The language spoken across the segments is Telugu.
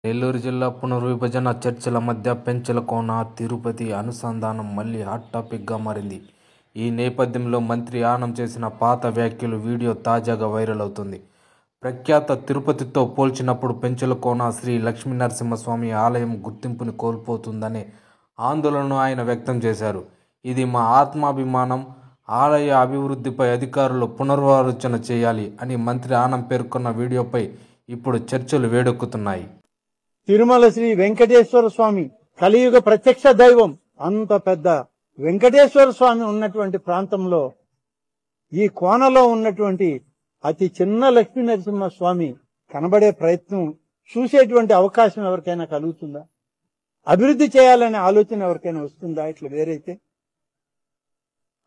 నెల్లూరు జిల్లా పునర్విభజన చర్చల మధ్య పెంచలకోన తిరుపతి అనుసంధానం మళ్లీ హాట్ టాపిక్గా మారింది. ఈ నేపథ్యంలో మంత్రి ఆనం చేసిన పాత వ్యాఖ్యలు వీడియో తాజాగా వైరల్ అవుతుంది. ప్రఖ్యాత తిరుపతితో పోల్చినప్పుడు పెంచలకోన శ్రీ లక్ష్మీనరసింహస్వామి ఆలయం గుర్తింపుని కోల్పోతుందనే ఆందోళనను ఆయన వ్యక్తం చేశారు. ఇది మా ఆత్మాభిమానం, ఆలయ అభివృద్ధిపై అధికారులు పునరాలోచన చేయాలి అని మంత్రి ఆనం పేర్కొన్న వీడియోపై ఇప్పుడు చర్చలు వేడెక్కుతున్నాయి. తిరుమల శ్రీ వెంకటేశ్వర స్వామి కలియుగ ప్రత్యక్ష దైవం. అంత పెద్ద వెంకటేశ్వర స్వామి ఉన్నటువంటి ప్రాంతంలో ఈ కోనలో ఉన్నటువంటి అతి చిన్న లక్ష్మీ నరసింహ స్వామి కనబడే ప్రయత్నం చూసేటువంటి అవకాశం ఎవరికైనా కలుగుతుందా? అభివృద్ధి చేయాలనే ఆలోచన ఎవరికైనా వస్తుందా? ఇట్లా వేరైతే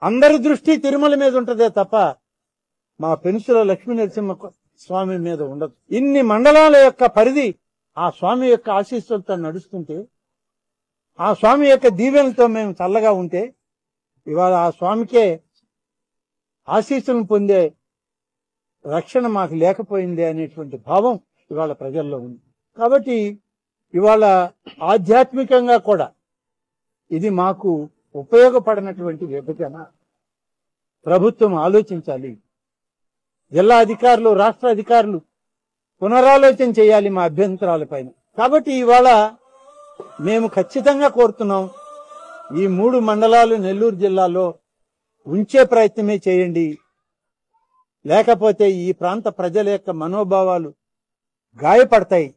అందరి దృష్టి తిరుమల మీద ఉంటదే తప్ప మా పెనుసుల లక్ష్మీ నరసింహ స్వామి మీద ఉండదు. ఇన్ని మండలాల యొక్క పరిధి ఆ స్వామి యొక్క ఆశీస్సులతో నడుస్తుంటే, ఆ స్వామి యొక్క దీవెనలతో మేము చల్లగా ఉంటే, ఇవాళ ఆ స్వామికే ఆశీస్సులను పొందే రక్షణ మాకు లేకపోయింది అనేటువంటి భావం ఇవాళ ప్రజల్లో ఉంది. కాబట్టి ఇవాళ ఆధ్యాత్మికంగా కూడా ఇది మాకు ఉపయోగపడినటువంటి విభజన. ప్రభుత్వం ఆలోచించాలి. జిల్లా అధికారులు, రాష్ట్ర అధికారులు పునరాలోచన చేయాలి మా అభ్యంతరాల పైన. కాబట్టి ఇవాళ మేము ఖచ్చితంగా కోరుతున్నాం, ఈ 3 మండలాలు నెల్లూరు జిల్లాలో ఉంచే ప్రయత్నమే చేయండి. లేకపోతే ఈ ప్రాంత ప్రజల యొక్క మనోభావాలు గాయపడతాయి.